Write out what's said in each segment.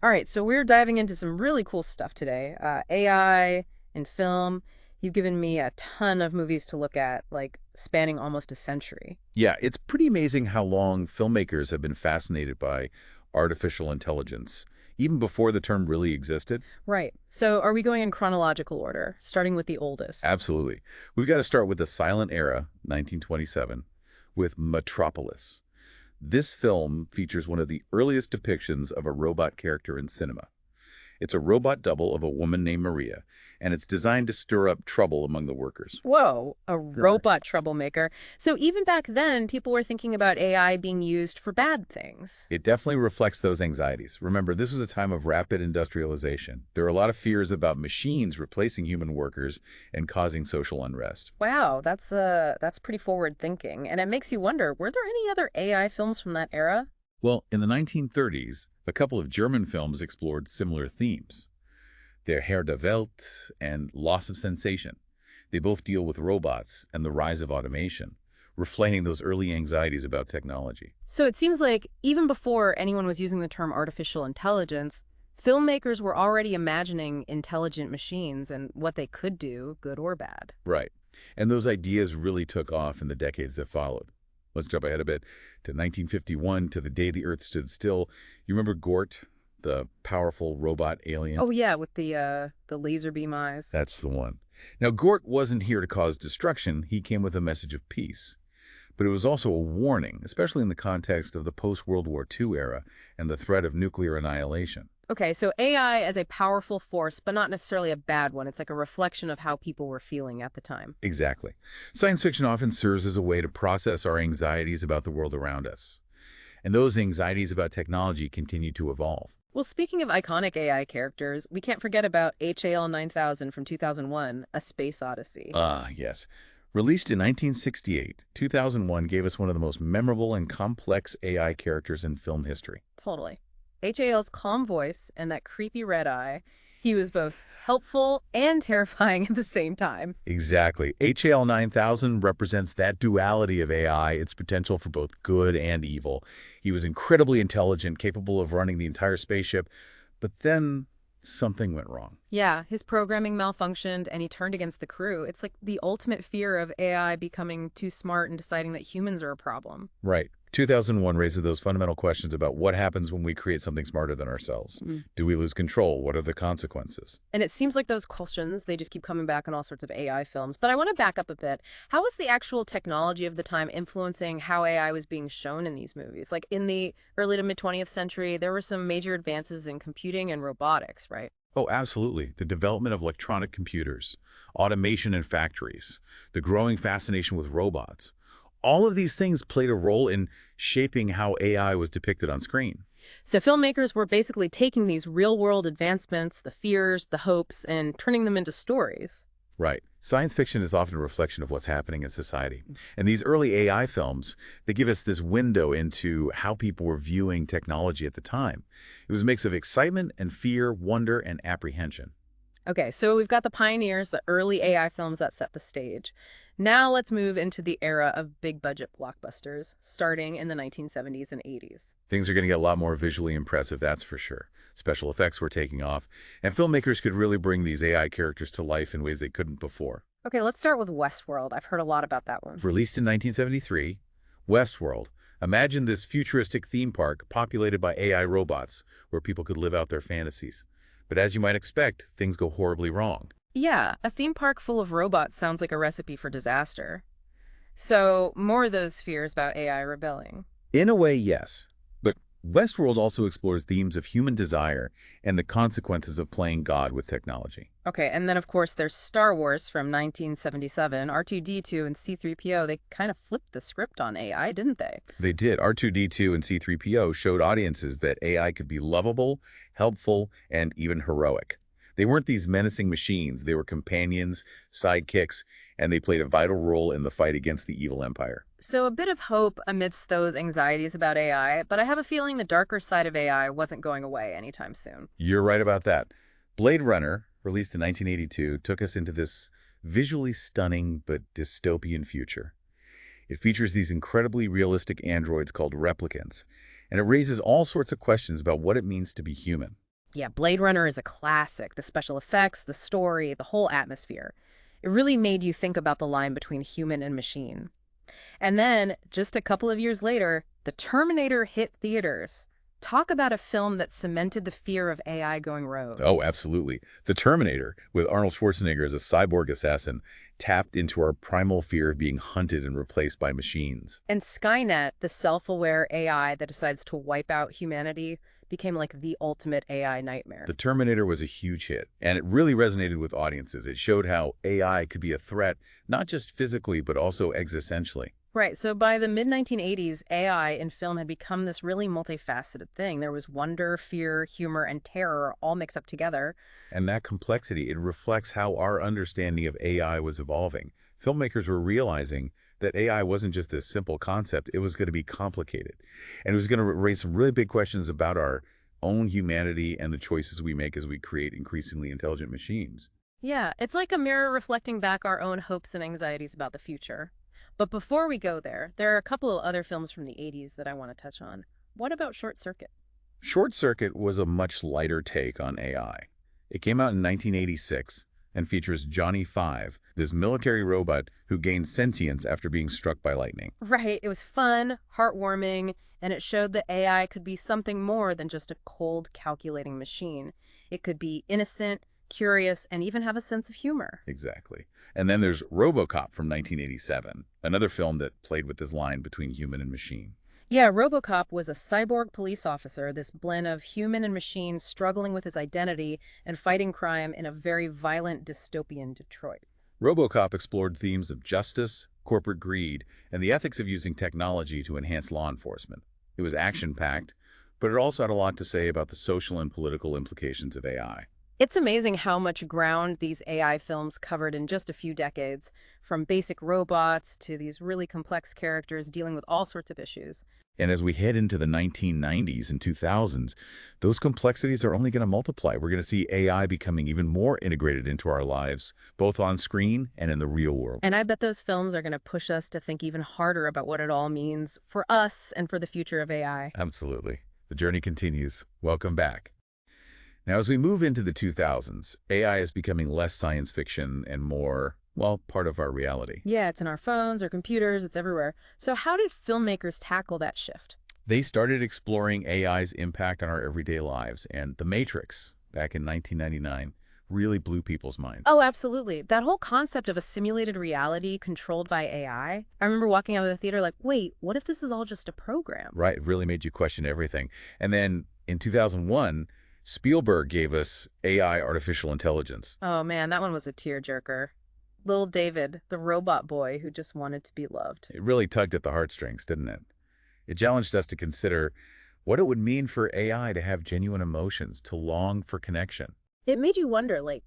All right, so we're diving into some really cool stuff today. AI and film. You've given me a ton of movies to look at, like spanning almost a century. Yeah, it's pretty amazing how long filmmakers have been fascinated by artificial intelligence, even before the term really existed. Right. So are we going in chronological order, starting with the oldest? Absolutely. We've got to start with the silent era, 1927, with Metropolis. This film features one of the earliest depictions of a robot character in cinema. It's a robot double of a woman named Maria, and it's designed to stir up trouble among the workers. Whoa, a Sure. robot troublemaker. So even back then, people were thinking about AI being used for bad things. It definitely reflects those anxieties. Remember, this was a time of rapid industrialization. There are a lot of fears about machines replacing human workers and causing social unrest. Wow, that's pretty forward thinking. And it makes you wonder, were there any other AI films from that era? Well, in the 1930s, a couple of German films explored similar themes. Der Herr der Welt and Loss of Sensation. They both deal with robots and the rise of automation, reflecting those early anxieties about technology. So it seems like even before anyone was using the term artificial intelligence, filmmakers were already imagining intelligent machines and what they could do, good or bad. Right. And those ideas really took off in the decades that followed. Let's jump ahead a bit to 1951, to the day the Earth stood still. You remember Gort, the powerful robot alien? Oh yeah, with the laser beam eyes. That's the one. Now, Gort wasn't here to cause destruction. He came with a message of peace. But it was also a warning, especially in the context of the post-World War II era and the threat of nuclear annihilation. Okay, so AI as a powerful force, but not necessarily a bad one. It's like a reflection of how people were feeling at the time. Exactly. Science fiction often serves as a way to process our anxieties about the world around us. And those anxieties about technology continue to evolve. Well, speaking of iconic AI characters, we can't forget about HAL 9000 from 2001, A Space Odyssey. Ah, yes. Released in 1968, 2001 gave us one of the most memorable and complex AI characters in film history. Totally. HAL's calm voice and that creepy red eye, he was both helpful and terrifying at the same time. Exactly. HAL 9000 represents that duality of AI, its potential for both good and evil. He was incredibly intelligent, capable of running the entire spaceship, but then something went wrong. Yeah, his programming malfunctioned and he turned against the crew. It's like the ultimate fear of AI becoming too smart and deciding that humans are a problem. Right. 2001 raises those fundamental questions about what happens when we create something smarter than ourselves. Mm. Do we lose control? What are the consequences? And it seems like those questions, they just keep coming back in all sorts of AI films. But I want to back up a bit. How was the actual technology of the time influencing how AI was being shown in these movies? Like in the early to mid 20th century, there were some major advances in computing and robotics, right? Oh, absolutely. The development of electronic computers, automation in factories, the growing fascination with robots. All of these things played a role in shaping how AI was depicted on screen. So filmmakers were basically taking these real-world advancements, the fears, the hopes, and turning them into stories. Right. Science fiction is often a reflection of what's happening in society. And these early AI films, they give us this window into how people were viewing technology at the time. It was a mix of excitement and fear, wonder, and apprehension. Okay, so we've got the pioneers, the early AI films that set the stage. Now let's move into the era of big budget blockbusters, starting in the 1970s and 80s. Things are going to get a lot more visually impressive, that's for sure. Special effects were taking off, and filmmakers could really bring these AI characters to life in ways they couldn't before. Okay, let's start with Westworld. I've heard a lot about that one. Released in 1973, Westworld. Imagine this futuristic theme park populated by AI robots where people could live out their fantasies. But as you might expect, things go horribly wrong. Yeah, a theme park full of robots sounds like a recipe for disaster. So, more of those fears about AI rebelling. In a way, yes. But Westworld also explores themes of human desire and the consequences of playing God with technology. Okay, and then of course there's Star Wars from 1977. R2-D2 and C-3PO, they kind of flipped the script on AI, didn't they? They did. R2-D2 and C-3PO showed audiences that AI could be lovable, helpful, and even heroic. They weren't these menacing machines. They were companions, sidekicks, and they played a vital role in the fight against the evil empire. So a bit of hope amidst those anxieties about AI, but I have a feeling the darker side of AI wasn't going away anytime soon. You're right about that. Blade Runner, released in 1982, took us into this visually stunning but dystopian future. It features these incredibly realistic androids called replicants, and it raises all sorts of questions about what it means to be human. Yeah, Blade Runner is a classic. The special effects, the story, the whole atmosphere. It really made you think about the line between human and machine. And then, just a couple of years later, The Terminator hit theaters. Talk about a film that cemented the fear of AI going rogue. Oh, absolutely. The Terminator, with Arnold Schwarzenegger as a cyborg assassin, tapped into our primal fear of being hunted and replaced by machines. And Skynet, the self-aware AI that decides to wipe out humanity, became like the ultimate AI The nightmare. Terminator was a huge hit, and it really resonated with audiences. It showed how AI could be a threat, not just physically, but also existentially. Right, so by the mid-1980s, AI in film had become this really multifaceted thing. There was wonder, fear, humor, and terror all mixed up together. And that complexity, it reflects how our understanding of AI was evolving. Filmmakers were realizing that AI wasn't just this simple concept, it was going to be complicated. And it was going to raise some really big questions about our own humanity and the choices we make as we create increasingly intelligent machines. Yeah, it's like a mirror reflecting back our own hopes and anxieties about the future. But before we go there are a couple of other films from the 80s that I want to touch on. What about Short Circuit? Short Circuit was a much lighter take on AI. It came out in 1986 and features Johnny Five, this military robot who gains sentience after being struck by lightning. Right, it was fun, heartwarming, and it showed that AI could be something more than just a cold, calculating machine. It could be innocent, curious, and even have a sense of humor. Exactly. And then there's RoboCop from 1987, another film that played with this line between human and machine. Yeah, RoboCop was a cyborg police officer, this blend of human and machine struggling with his identity and fighting crime in a very violent dystopian Detroit. RoboCop explored themes of justice, corporate greed, and the ethics of using technology to enhance law enforcement. It was action-packed, but it also had a lot to say about the social and political implications of AI. It's amazing how much ground these AI films covered in just a few decades, from basic robots to these really complex characters dealing with all sorts of issues. And as we head into the 1990s and 2000s, those complexities are only going to multiply. We're going to see AI becoming even more integrated into our lives, both on screen and in the real world. And I bet those films are going to push us to think even harder about what it all means for us and for the future of AI. Absolutely. The journey continues. Welcome back. Now, as we move into the 2000s, AI is becoming less science fiction and more, well, part of our reality. Yeah, it's in our phones, our computers, it's everywhere. So how did filmmakers tackle that shift? They started exploring AI's impact on our everyday lives, and The Matrix, back in 1999, really blew people's minds. Oh, absolutely. That whole concept of a simulated reality controlled by AI. I remember walking out of the theater like, wait, what if this is all just a program? Right, it really made you question everything. And then in 2001, Spielberg gave us AI, artificial intelligence. Oh man, that one was a tearjerker. Little David, the robot boy who just wanted to be loved. It really tugged at the heartstrings, didn't it? It challenged us to consider what it would mean for AI to have genuine emotions, to long for connection. It made you wonder, like,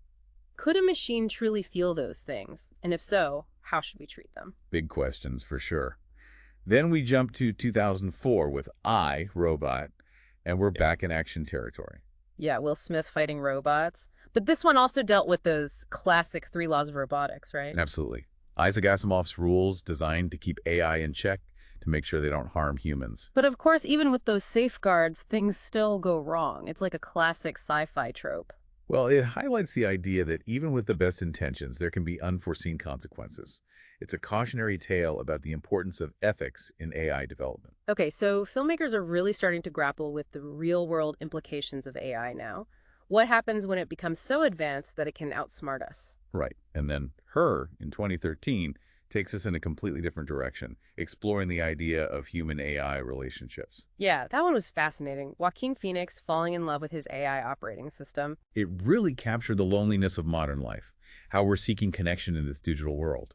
could a machine truly feel those things? And if so, how should we treat them? Big questions for sure. Then we jump to 2004 with I, Robot, and we're back in action territory. Yeah, Will Smith fighting robots. But this one also dealt with those classic three laws of robotics, right? Absolutely. Isaac Asimov's rules designed to keep AI in check to make sure they don't harm humans. But of course, even with those safeguards, things still go wrong. It's like a classic sci-fi trope. Well, it highlights the idea that even with the best intentions, there can be unforeseen consequences. It's a cautionary tale about the importance of ethics in AI development. Okay, so filmmakers are really starting to grapple with the real-world implications of AI now. What happens when it becomes so advanced that it can outsmart us? Right. And then Her, in 2013, takes us in a completely different direction, exploring the idea of human AI relationships. Yeah, that one was fascinating. Joaquin Phoenix falling in love with his AI operating system. It really captured the loneliness of modern life, how we're seeking connection in this digital world.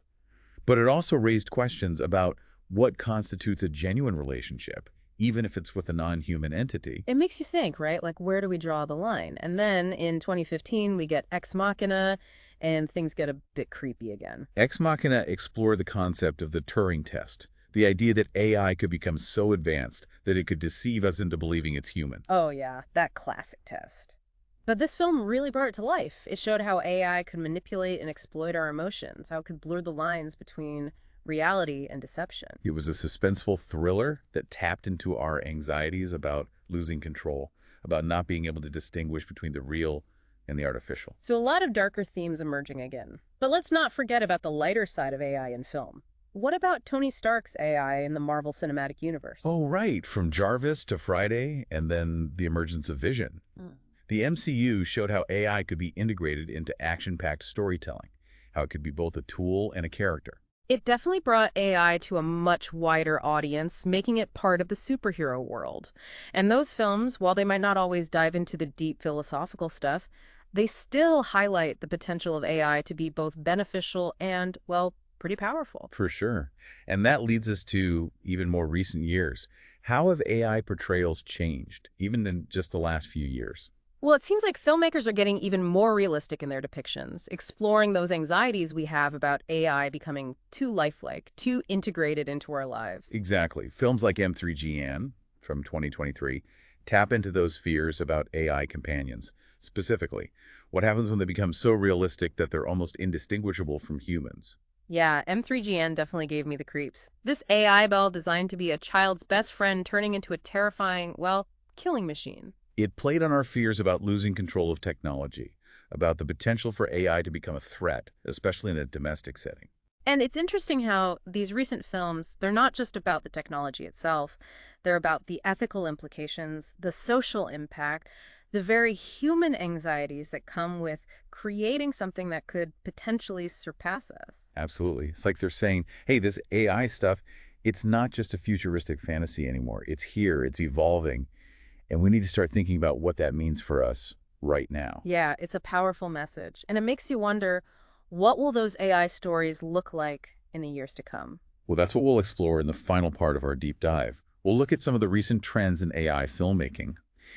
But it also raised questions about what constitutes a genuine relationship, even if it's with a non-human entity. It makes you think, right? Like, where do we draw the line? And then in 2015, we get Ex Machina, and things get a bit creepy again. Ex Machina explored the concept of the Turing test, the idea that AI could become so advanced that it could deceive us into believing it's human. Oh yeah, that classic test. But this film really brought it to life. It showed how AI could manipulate and exploit our emotions, how it could blur the lines between reality and deception. It was a suspenseful thriller that tapped into our anxieties about losing control, about not being able to distinguish between the real and the artificial. So a lot of darker themes emerging again. But let's not forget about the lighter side of AI in film. What about Tony Stark's AI in the Marvel Cinematic Universe? Oh, right, from Jarvis to Friday, and then the emergence of Vision. Mm. The MCU showed how AI could be integrated into action-packed storytelling, how it could be both a tool and a character. It definitely brought AI to a much wider audience, making it part of the superhero world. And those films, while they might not always dive into the deep philosophical stuff, they still highlight the potential of AI to be both beneficial and, well, pretty powerful. For sure. And that leads us to even more recent years. How have AI portrayals changed, even in just the last few years? Well, it seems like filmmakers are getting even more realistic in their depictions, exploring those anxieties we have about AI becoming too lifelike, too integrated into our lives. Exactly. Films like M3GN from 2023 tap into those fears about AI companions. Specifically, what happens when they become so realistic that they're almost indistinguishable from humans? Yeah, M3GN definitely gave me the creeps. This AI bell designed to be a child's best friend turning into a terrifying, well, killing machine. It played on our fears about losing control of technology, about the potential for AI to become a threat, especially in a domestic setting. And it's interesting how these recent films, they're not just about the technology itself. They're about the ethical implications, the social impact, the very human anxieties that come with creating something that could potentially surpass us. Absolutely. It's like they're saying, hey, this AI stuff, it's not just a futuristic fantasy anymore. It's here, it's evolving, and we need to start thinking about what that means for us right now. Yeah, it's a powerful message. And it makes you wonder, what will those AI stories look like in the years to come? Well, that's what we'll explore in the final part of our deep dive. We'll look at some of the recent trends in AI filmmaking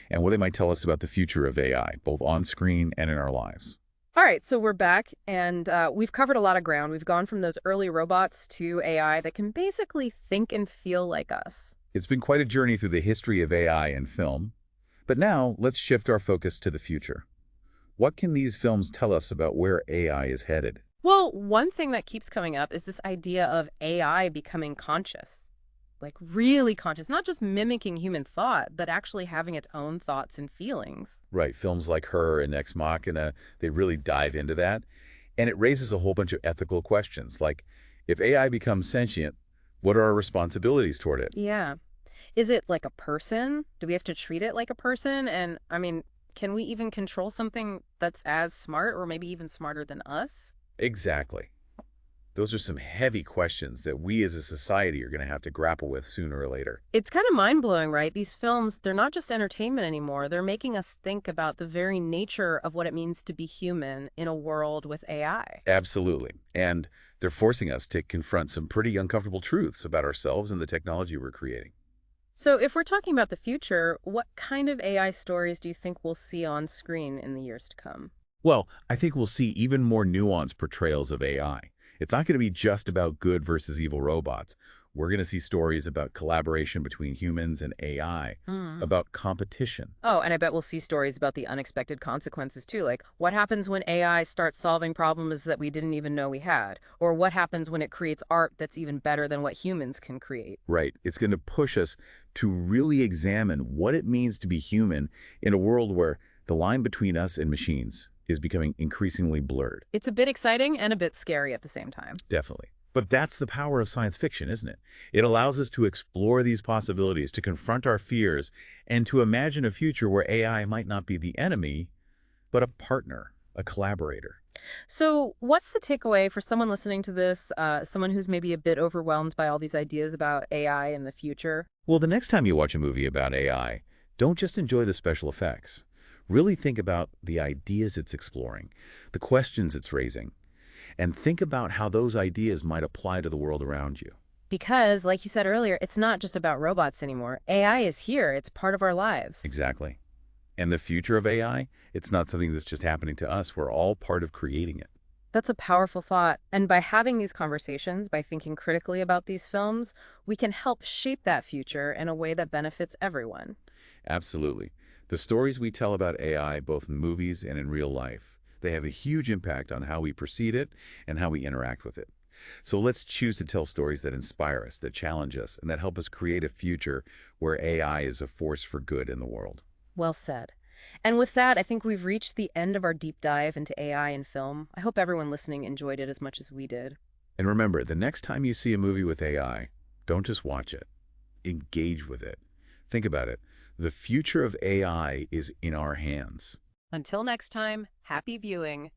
and what they might tell us about the future of AI, both on screen and in our lives. All right, so we're back, and we've covered a lot of ground. We've gone from those early robots to AI that can basically think and feel like us. It's been quite a journey through the history of AI and film, but now let's shift our focus to the future. What can these films tell us about where AI is headed? Well, one thing that keeps coming up is this idea of AI becoming conscious, like really conscious, not just mimicking human thought, but actually having its own thoughts and feelings. Right, films like Her and Ex Machina, they really dive into that. And it raises a whole bunch of ethical questions, like if AI becomes sentient, what are our responsibilities toward it? Yeah. Is it like a person? Do we have to treat it like a person? And I mean, can we even control something that's as smart or maybe even smarter than us? Exactly. Those are some heavy questions that we as a society are going to have to grapple with sooner or later. It's kind of mind-blowing, right? These films, they're not just entertainment anymore. They're making us think about the very nature of what it means to be human in a world with AI. Absolutely. And they're forcing us to confront some pretty uncomfortable truths about ourselves and the technology we're creating. So if we're talking about the future, what kind of AI stories do you think we'll see on screen in the years to come? Well, I think we'll see even more nuanced portrayals of AI. It's not going to be just about good versus evil robots. We're going to see stories about collaboration between humans and AI, about competition. Oh, and I bet we'll see stories about the unexpected consequences too, like what happens when AI starts solving problems that we didn't even know we had, or what happens when it creates art that's even better than what humans can create. Right. It's going to push us to really examine what it means to be human in a world where the line between us and machines is becoming increasingly blurred. It's a bit exciting and a bit scary at the same time. Definitely. But that's the power of science fiction, isn't it? It allows us to explore these possibilities, to confront our fears, and to imagine a future where AI might not be the enemy, but a partner, a collaborator. So what's the takeaway for someone listening to this, someone who's maybe a bit overwhelmed by all these ideas about AI in the future? Well, the next time you watch a movie about AI, don't just enjoy the special effects. Really think about the ideas it's exploring, the questions it's raising, and think about how those ideas might apply to the world around you. Because, like you said earlier, it's not just about robots anymore. AI is here. It's part of our lives. Exactly. And the future of AI, it's not something that's just happening to us. We're all part of creating it. That's a powerful thought. And by having these conversations, by thinking critically about these films, we can help shape that future in a way that benefits everyone. Absolutely. The stories we tell about AI, both in movies and in real life, they have a huge impact on how we perceive it and how we interact with it. So let's choose to tell stories that inspire us, that challenge us, and that help us create a future where AI is a force for good in the world. Well said. And with that, I think we've reached the end of our deep dive into AI in film. I hope everyone listening enjoyed it as much as we did. And remember, the next time you see a movie with AI, don't just watch it. Engage with it. Think about it. The future of AI is in our hands. Until next time, happy viewing.